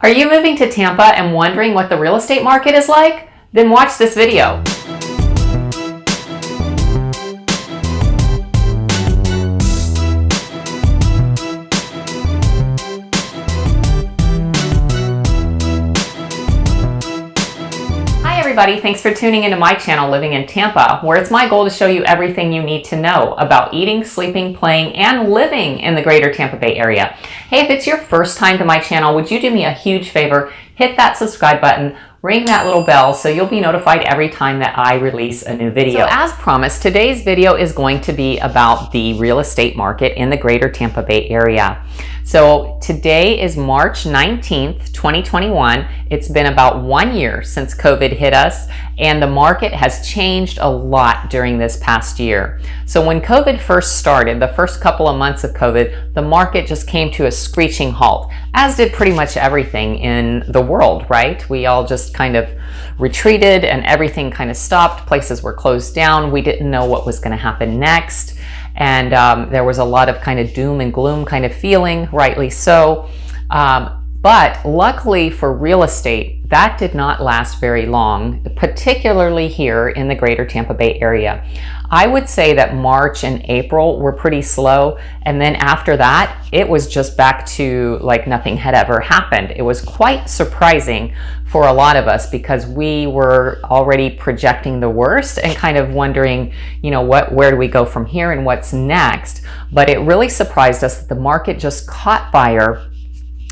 Are you moving to Tampa and wondering what the real estate market is like? Then watch this video. Hi everybody, thanks for tuning into my channel Living in Tampa, where it's my goal to show you everything you need to know about eating, sleeping, playing, and living in the greater Tampa Bay area. Hey, if it's your first time to my channel, would you do me a huge favor? Hit that subscribe button, ring that little bell so you'll be notified every time that I release a new video. So as promised, today's video is going to be about the real estate market in the greater Tampa Bay area. So today is March 19th, 2021. It's been about 1 year since COVID hit us, and the market has changed a lot during this past year. So when COVID first started, the first couple of months of COVID, the market just came to a screeching halt, as did pretty much everything in the world, right? We all just kind of retreated and everything kind of stopped. Places were closed down. We didn't know what was going to happen next. And there was a lot of kind of doom and gloom kind of feeling, rightly so. But luckily for real estate, that did not last very long, particularly here in the greater Tampa Bay area. I would say that March and April were pretty slow, and then after that, it was just back to like nothing had ever happened. It was quite surprising for a lot of us because we were already projecting the worst and kind of wondering, you know, where do we go from here and what's next? But it really surprised us that the market just caught fire.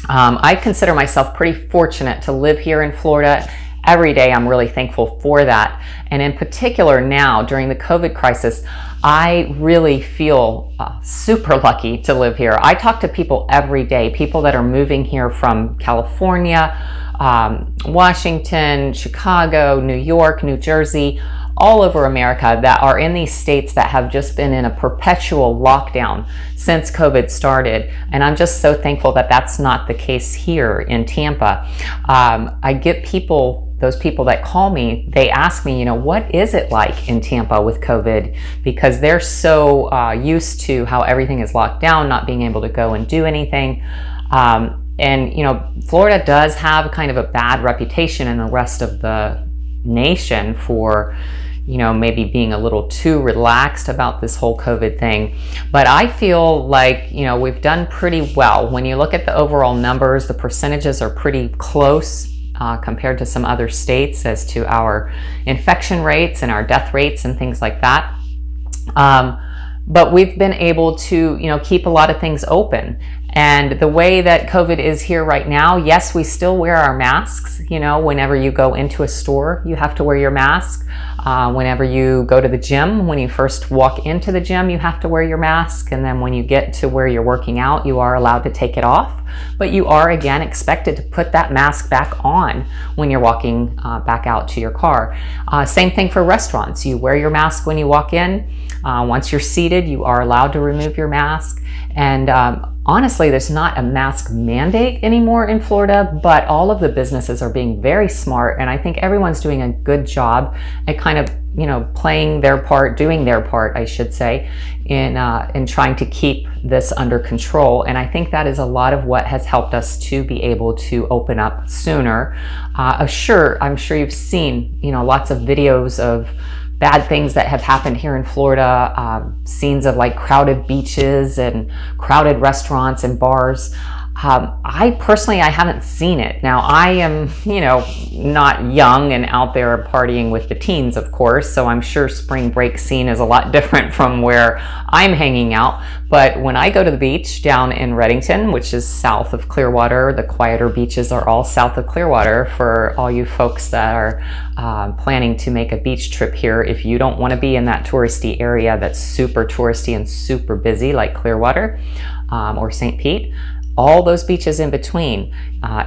I consider myself pretty fortunate to live here in Florida. Every day I'm really thankful for that. And in particular now during the COVID crisis, I really feel super lucky to live here. I talk to people every day, people that are moving here from California, Washington, Chicago, New York, New Jersey, all over America that are in these states that have just been in a perpetual lockdown since COVID started. And I'm just so thankful that that's not the case here in Tampa. I get those people that call me, they ask me, you know, what is it like in Tampa with COVID? Because they're so used to how everything is locked down, not being able to go and do anything. And, you know, Florida does have kind of a bad reputation in the rest of the nation for, you know, maybe being a little too relaxed about this whole COVID thing. But I feel like, you know, we've done pretty well. When you look at the overall numbers, the percentages are pretty close compared to some other states as to our infection rates and our death rates and things like that. But we've been able to, you know, keep a lot of things open. And the way that COVID is here right now, yes, we still wear our masks. You know, whenever you go into a store, you have to wear your mask. Whenever you go to the gym, when you first walk into the gym, you have to wear your mask. And then when you get to where you're working out, you are allowed to take it off. But you are, again, expected to put that mask back on when you're walking back out to your car. Same thing for restaurants. You wear your mask when you walk in. Once you're seated, you are allowed to remove your mask. And honestly, there's not a mask mandate anymore in Florida, but all of the businesses are being very smart, and I think everyone's doing a good job at kind of, you know, playing their part, doing their part, I should say, in trying to keep this under control. And I think that is a lot of what has helped us to be able to open up sooner. I'm sure you've seen, you know, lots of videos of bad things that have happened here in Florida, scenes of like crowded beaches and crowded restaurants and bars. I personally haven't seen it. Now I am, you know, not young and out there partying with the teens, of course, so I'm sure spring break scene is a lot different from where I'm hanging out. But when I go to the beach down in Redington, which is south of Clearwater, the quieter beaches are all south of Clearwater for all you folks that are planning to make a beach trip here. If you don't want to be in that touristy area that's super touristy and super busy like Clearwater or St. Pete, all those beaches in between,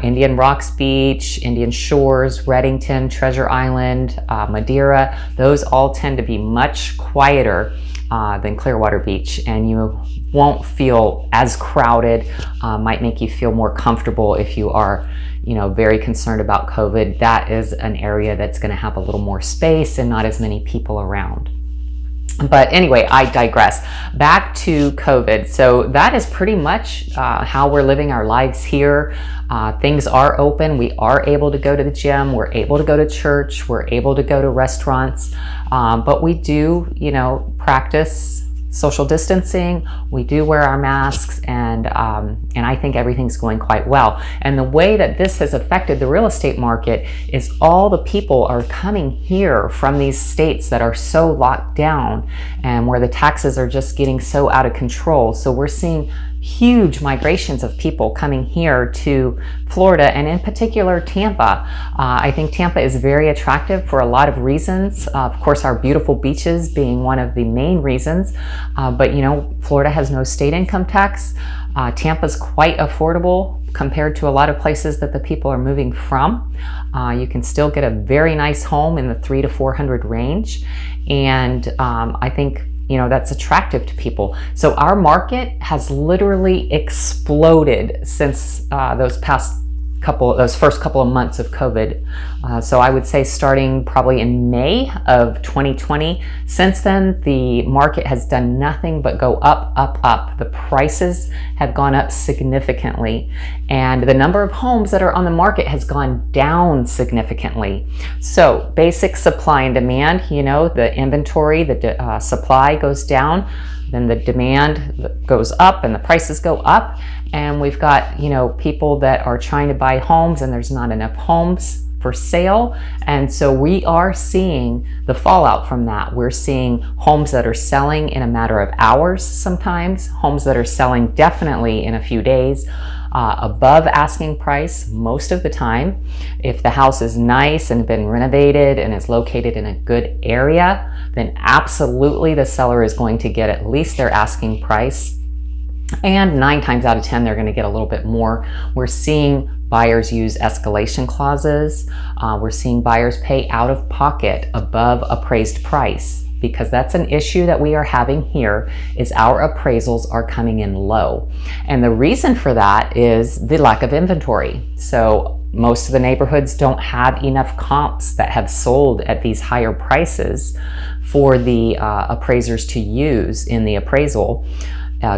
Indian Rocks Beach, Indian Shores, Redington, Treasure Island, Madeira, those all tend to be much quieter than Clearwater Beach, and you won't feel as crowded, might make you feel more comfortable if you are, you know, very concerned about COVID. That is an area that's going to have a little more space and not as many people around. But anyway, I digress. Back to COVID. So that is pretty much how we're living our lives here. Things are open. We are able to go to the gym. We're able to go to church. We're able to go to restaurants. But we do, practice social distancing. We do wear our masks, and I think everything's going quite well. And the way that this has affected the real estate market is all the people are coming here from these states that are so locked down and where the taxes are just getting so out of control. So we're seeing huge migrations of people coming here to Florida, and in particular Tampa. I think Tampa is very attractive for a lot of reasons. Of course, our beautiful beaches being one of the main reasons. But Florida has no state income tax. Tampa's quite affordable compared to a lot of places that the people are moving from. You can still get a very nice home in the $300 to $400 range, and I think that's attractive to people. So our market has literally exploded since those first couple of months of COVID. So I would say starting probably in May of 2020. Since then, the market has done nothing but go up, up, up. The prices have gone up significantly, and the number of homes that are on the market has gone down significantly. So basic supply and demand, the inventory, the supply goes down, then the demand goes up and the prices go up. And we've got, people that are trying to buy homes and there's not enough homes for sale. And so we are seeing the fallout from that. We're seeing homes that are selling in a matter of hours sometimes, homes that are selling definitely in a few days, above asking price most of the time. If the house is nice and been renovated and is located in a good area, then absolutely the seller is going to get at least their asking price. And 9 times out of 10, they're going to get a little bit more. We're seeing buyers use escalation clauses. We're seeing buyers pay out of pocket above appraised price, because that's an issue that we are having here, is our appraisals are coming in low. And the reason for that is the lack of inventory. So most of the neighborhoods don't have enough comps that have sold at these higher prices for the appraisers to use in the appraisal.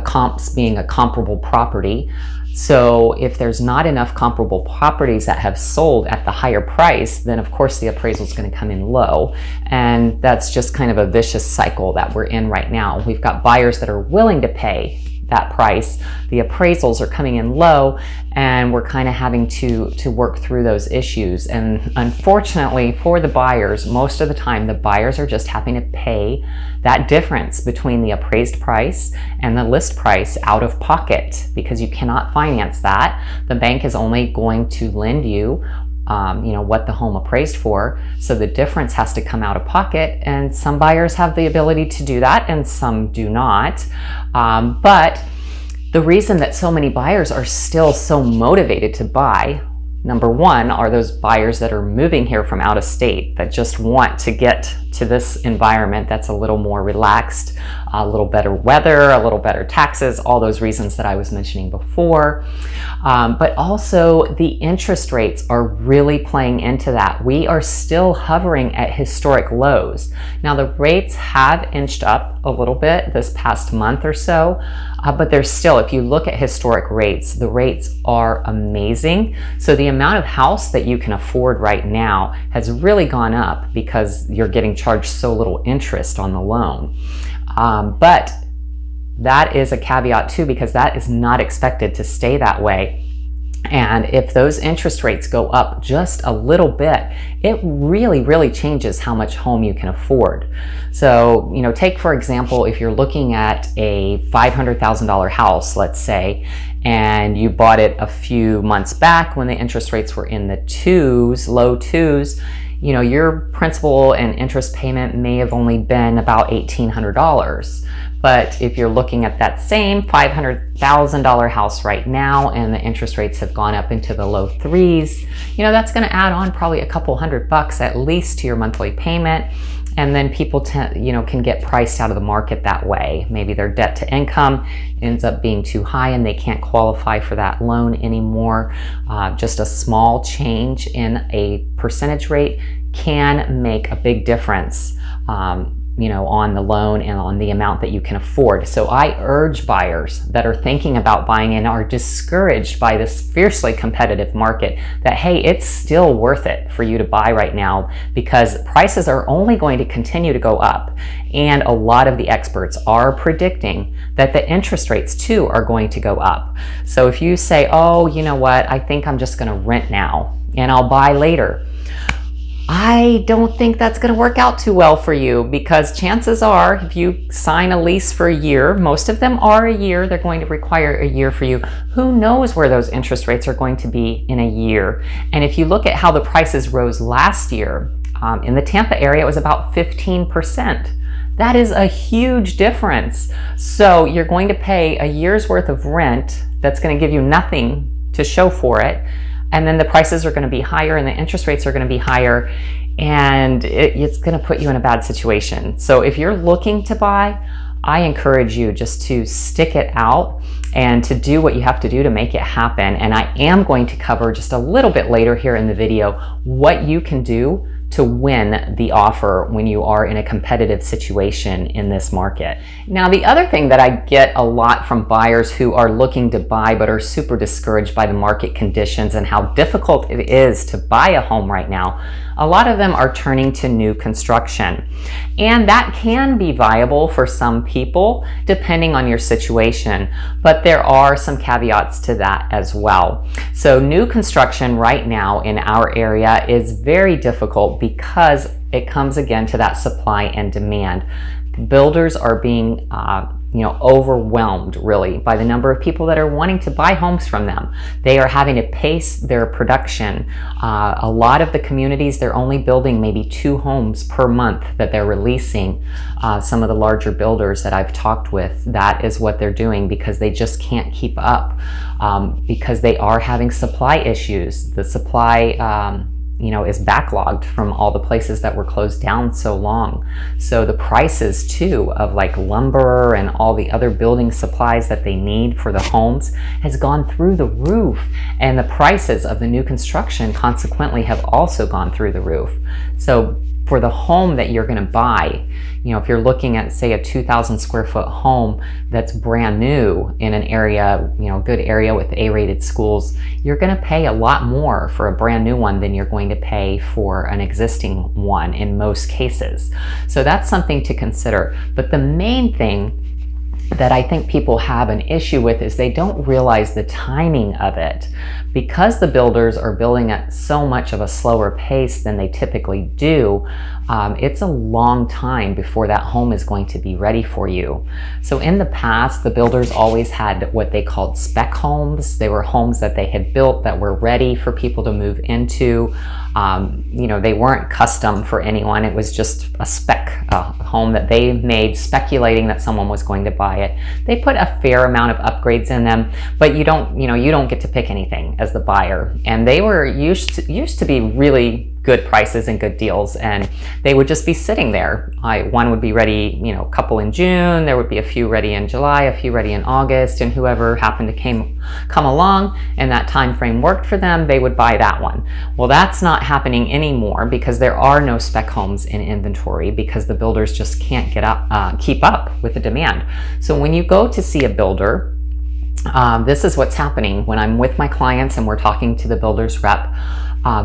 Comps being a comparable property. So if there's not enough comparable properties that have sold at the higher price, then of course the appraisal is going to come in low. And that's just kind of a vicious cycle that we're in right now. We've got buyers that are willing to pay that price. The appraisals are coming in low, and we're kind of having to work through those issues. And unfortunately for the buyers, most of the time the buyers are just having to pay that difference between the appraised price and the list price out of pocket, because you cannot finance that. The bank is only going to lend you what the home appraised for. So the difference has to come out of pocket, and some buyers have the ability to do that and some do not. But the reason that so many buyers are still so motivated to buy, number one, are those buyers that are moving here from out of state that just want to get to this environment that's a little more relaxed, a little better weather, a little better taxes, all those reasons that I was mentioning before. But also the interest rates are really playing into that. We are still hovering at historic lows. Now the rates have inched up a little bit this past month or so, but there's still, if you look at historic rates, the rates are amazing. So the amount of house that you can afford right now has really gone up because you're getting charged so little interest on the loan. But that is a caveat too, because that is not expected to stay that way. And if those interest rates go up just a little bit, it really, really changes how much home you can afford. So, take for example, if you're looking at a $500,000 house, let's say, and you bought it a few months back when the interest rates were in the low twos, your principal and interest payment may have only been about $1,800. But if you're looking at that same $500,000 house right now and the interest rates have gone up into the low threes, that's going to add on probably a couple $100 at least to your monthly payment. And then people can get priced out of the market that way. Maybe their debt to income ends up being too high and they can't qualify for that loan anymore. Just a small change in a percentage rate can make a big difference on the loan and on the amount that you can afford. So I urge buyers that are thinking about buying and are discouraged by this fiercely competitive market that, hey, it's still worth it for you to buy right now, because prices are only going to continue to go up. And a lot of the experts are predicting that the interest rates too are going to go up. So if you say, oh, you know what, I think I'm just going to rent now and I'll buy later, I don't think that's going to work out too well for you, because chances are, if you sign a lease for a year, most of them are a year, they're going to require a year for you. Who knows where those interest rates are going to be in a year? And if you look at how the prices rose last year, in the Tampa area, it was about 15%. That is a huge difference. So you're going to pay a year's worth of rent that's going to give you nothing to show for it. And then the prices are going to be higher and the interest rates are going to be higher, and it's going to put you in a bad situation. So if you're looking to buy, I encourage you just to stick it out and to do what you have to do to make it happen. And I am going to cover just a little bit later here in the video what you can do to win the offer when you are in a competitive situation in this market. Now, the other thing that I get a lot from buyers who are looking to buy but are super discouraged by the market conditions and how difficult it is to buy a home right now, a lot of them are turning to new construction. And that can be viable for some people depending on your situation, but there are some caveats to that as well. So new construction right now in our area is very difficult because it comes again to that supply and demand. Builders are being overwhelmed really by the number of people that are wanting to buy homes from them. They are having to pace their production. A lot of the communities, they're only building maybe 2 homes per month that they're releasing. Some of the larger builders that I've talked with, that is what they're doing because they just can't keep up, because they are having supply issues. The supply is backlogged from all the places that were closed down so long. So the prices too of like lumber and all the other building supplies that they need for the homes has gone through the roof, and the prices of the new construction consequently have also gone through the roof. So for the home that you're going to buy, if you're looking at, say, a 2,000 square foot home that's brand new in an area, good area with A-rated schools, you're going to pay a lot more for a brand new one than you're going to pay for an existing one in most cases. So that's something to consider. But the main thing that I think people have an issue with is they don't realize the timing of it. Because the builders are building at so much of a slower pace than they typically do, it's a long time before that home is going to be ready for you. So in the past, the builders always had what they called spec homes. They were homes that they had built that were ready for people to move into. They weren't custom for anyone. It was just a spec home that they made, speculating that someone was going to buy it. They put a fair amount of upgrades in them, but you don't get to pick anything as the buyer. And they were used to be really good prices and good deals, and they would just be sitting there. One would be ready, a couple in June, there would be a few ready in July, a few ready in August, and whoever happened to come along and that time frame worked for them, they would buy that one. Well, that's not happening anymore because there are no spec homes in inventory because the builders just can't keep up with the demand. So when you go to see a builder, this is what's happening when I'm with my clients and we're talking to the builder's rep.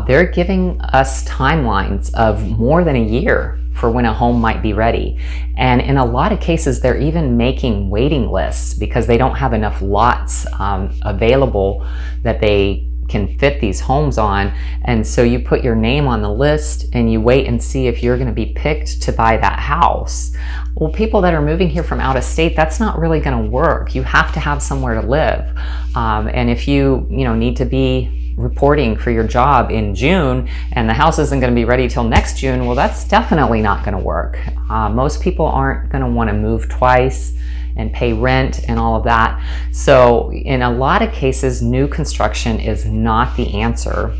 They're giving us timelines of more than a year for when a home might be ready. And in a lot of cases, they're even making waiting lists because they don't have enough lots available that they can fit these homes on. And so you put your name on the list and you wait and see if you're going to be picked to buy that house. Well, people that are moving here from out of state, that's not really going to work. You have to have somewhere to live. And if you need to be reporting for your job in June and the house isn't going to be ready till next June, well, that's definitely not going to work. Most people aren't going to want to move twice and pay rent and all of that. So in a lot of cases, new construction is not the answer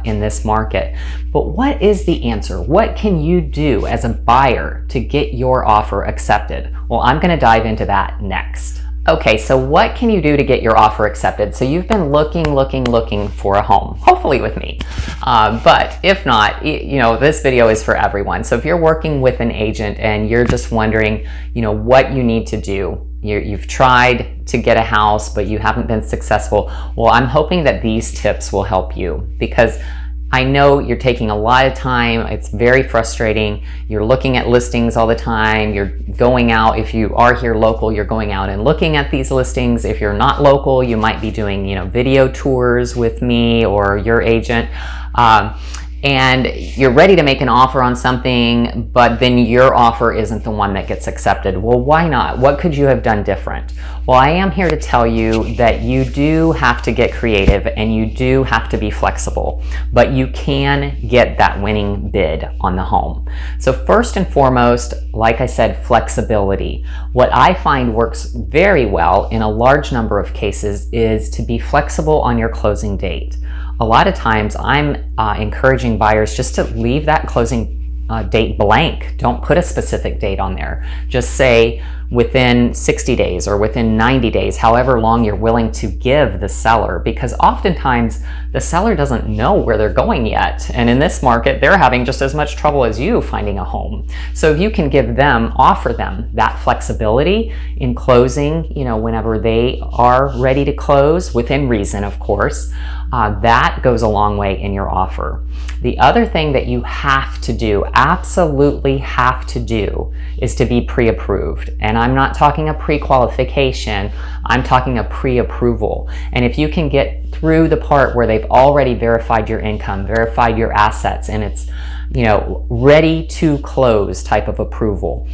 in this market. But what is the answer? What can you do as a buyer to get your offer accepted? Well, I'm going to dive into that next. Okay, so what can you do to get your offer accepted? So you've been looking for a home, hopefully with me. But if not, this video is for everyone. So if you're working with an agent and you're just wondering, what you need to do, you've tried to get a house, but you haven't been successful. Well, I'm hoping that these tips will help you, because I know you're taking a lot of time. It's very frustrating. You're looking at listings all the time. You're going out. If you are here local, you're going out and looking at these listings. If you're not local, you might be doing, video tours with me or your agent. And you're ready to make an offer on something, but then your offer isn't the one that gets accepted. Well, why not? What could you have done different? Well, I am here to tell you that you do have to get creative and you do have to be flexible, but you can get that winning bid on the home. So first and foremost, like I said, flexibility. What I find works very well in a large number of cases is to be flexible on your closing date. A lot of times I'm encouraging buyers just to leave that closing date blank. Don't put a specific date on there. Just say within 60 days or within 90 days, however long you're willing to give the seller, because oftentimes the seller doesn't know where they're going yet. And in this market, they're having just as much trouble as you finding a home. So if you can offer them that flexibility in closing, whenever they are ready to close, within reason, of course, that goes a long way in your offer. The other thing that you have to do, absolutely have to do, is to be pre-approved. And I'm not talking a pre-qualification, I'm talking a pre-approval. And if you can get through the part where they've already verified your income, verified your assets, and it's ready to close type of approval,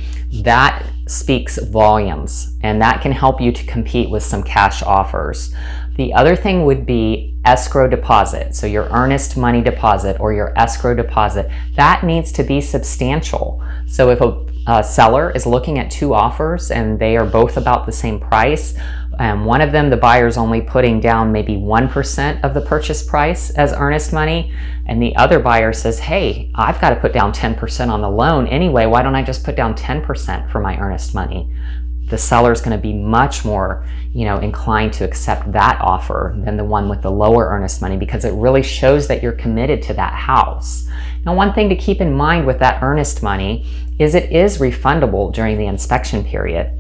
that speaks volumes, and that can help you to compete with some cash offers. The other thing would be escrow deposit. So your earnest money deposit or your escrow deposit, that needs to be substantial. So if a seller is looking at two offers and they are both about the same price, and one of them, the buyer's only putting down maybe 1% of the purchase price as earnest money, and the other buyer says, hey, I've got to put down 10% on the loan anyway, why don't I just put down 10% for my earnest money? The seller's going to be much more, inclined to accept that offer than the one with the lower earnest money, because it really shows that you're committed to that house. Now, one thing to keep in mind with that earnest money is it is refundable during the inspection period.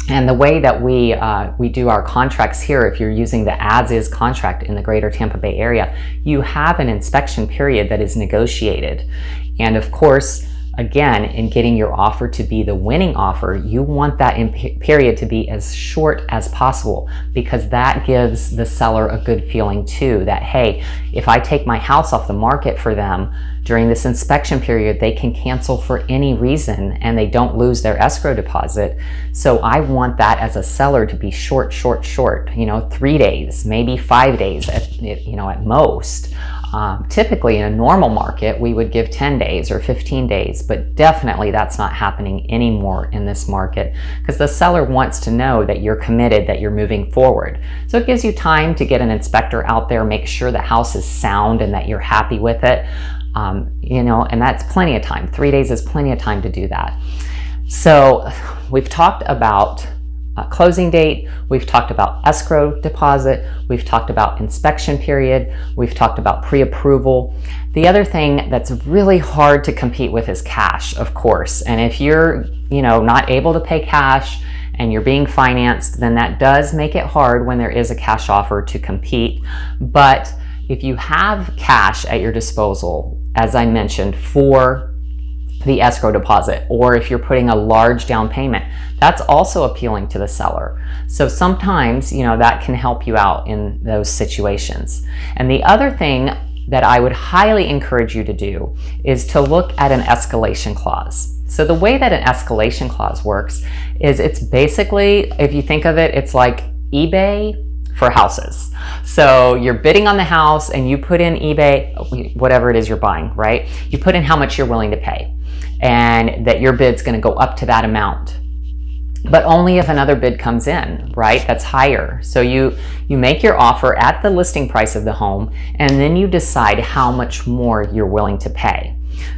And the way that we do our contracts here, if you're using the as-is contract in the greater Tampa Bay area, you have an inspection period that is negotiated. And of course, again, in getting your offer to be the winning offer, you want that period to be as short as possible, because that gives the seller a good feeling too, that, hey, if I take my house off the market for them during this inspection period, they can cancel for any reason and they don't lose their escrow deposit. So I want that as a seller to be short, 3 days, maybe 5 days at most. Typically in a normal market, we would give 10 days or 15 days, but definitely that's not happening anymore in this market, because the seller wants to know that you're committed, that you're moving forward. So it gives you time to get an inspector out there, make sure the house is sound and that you're happy with it. And that's plenty of time. 3 days is plenty of time to do that. So we've talked about closing date, we've talked about escrow deposit, we've talked about inspection period, we've talked about pre-approval. The other thing that's really hard to compete with is cash, of course. And if you're, not able to pay cash and you're being financed, then that does make it hard when there is a cash offer to compete. But if you have cash at your disposal, as I mentioned, for the escrow deposit, or if you're putting a large down payment, that's also appealing to the seller. So sometimes, that can help you out in those situations. And the other thing that I would highly encourage you to do is to look at an escalation clause. So the way that an escalation clause works is it's basically, if you think of it, it's like eBay for houses. So you're bidding on the house and you put in eBay, whatever it is you're buying, right? You put in how much you're willing to pay and that your bid's going to go up to that amount. But only if another bid comes in, right? That's higher. So you make your offer at the listing price of the home, and then you decide how much more you're willing to pay.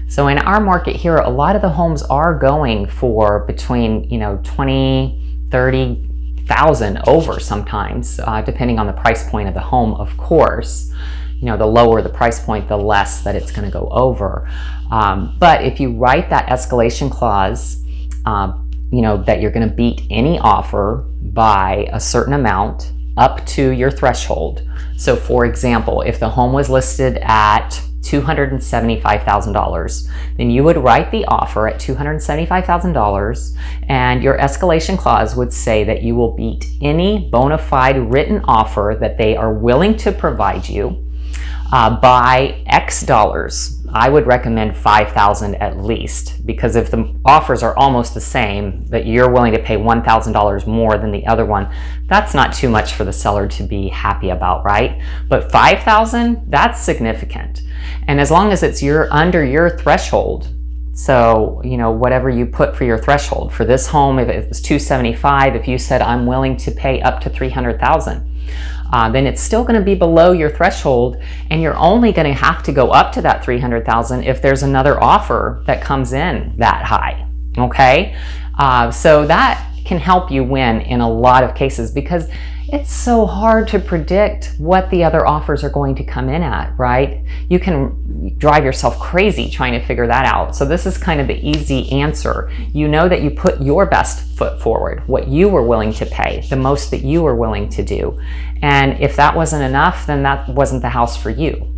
So in our market here, a lot of the homes are going for between 20, 30,000 over sometimes, depending on the price point of the home, of course. the lower the price point, the less that it's going to go over. But if you write that escalation clause, that you're going to beat any offer by a certain amount up to your threshold. So for example, if the home was listed at $275,000, then you would write the offer at $275,000, and your escalation clause would say that you will beat any bona fide written offer that they are willing to provide you by X dollars. I would recommend $5,000 at least, because if the offers are almost the same, that you're willing to pay $1,000 more than the other one, that's not too much for the seller to be happy about, right? But $5,000, that's significant. And as long as it's under your threshold, so whatever you put for your threshold for this home, if it was $275,000, if you said I'm willing to pay up to $300,000, then it's still going to be below your threshold, and you're only going to have to go up to that $300,000 if there's another offer that comes in that high. Okay, so that can help you win in a lot of cases, because it's so hard to predict what the other offers are going to come in at, right? You can drive yourself crazy trying to figure that out. So this is kind of the easy answer. You know that you put your best foot forward, what you were willing to pay, the most that you were willing to do. And if that wasn't enough, then that wasn't the house for you.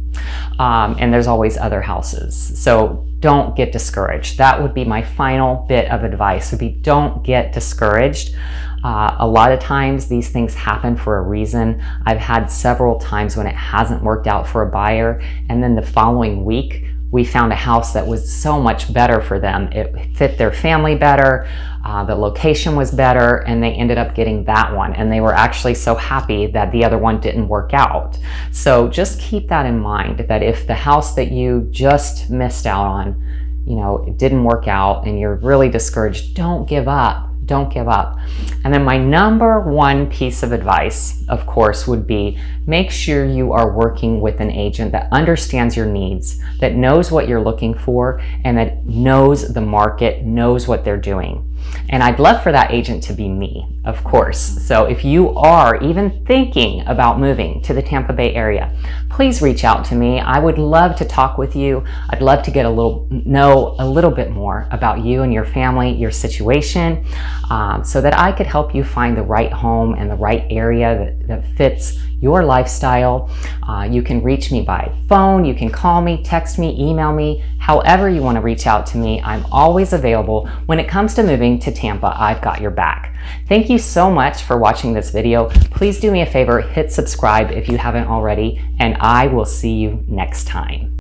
And there's always other houses. So don't get discouraged. That would be my final bit of advice, would be don't get discouraged. A lot of times these things happen for a reason. I've had several times when it hasn't worked out for a buyer, and then the following week we found a house that was so much better for them. It fit their family better, the location was better, and they ended up getting that one. And they were actually so happy that the other one didn't work out. So just keep that in mind, that if the house that you just missed out on, it didn't work out and you're really discouraged, don't give up. Don't give up. And then my number one piece of advice, of course, would be make sure you are working with an agent that understands your needs, that knows what you're looking for, and that knows the market, knows what they're doing. And I'd love for that agent to be me, of course. So if you are even thinking about moving to the Tampa Bay area, please reach out to me. I would love to talk with you. I'd love to know a little bit more about you and your family, your situation, so that I could help you find the right home and the right area that fits your lifestyle. You can reach me by phone, you can call me, text me, email me, however you want to reach out to me. I'm always available. When it comes to moving to Tampa, I've got your back. Thank you so much for watching this video. Please do me a favor, hit subscribe if you haven't already, and I will see you next time.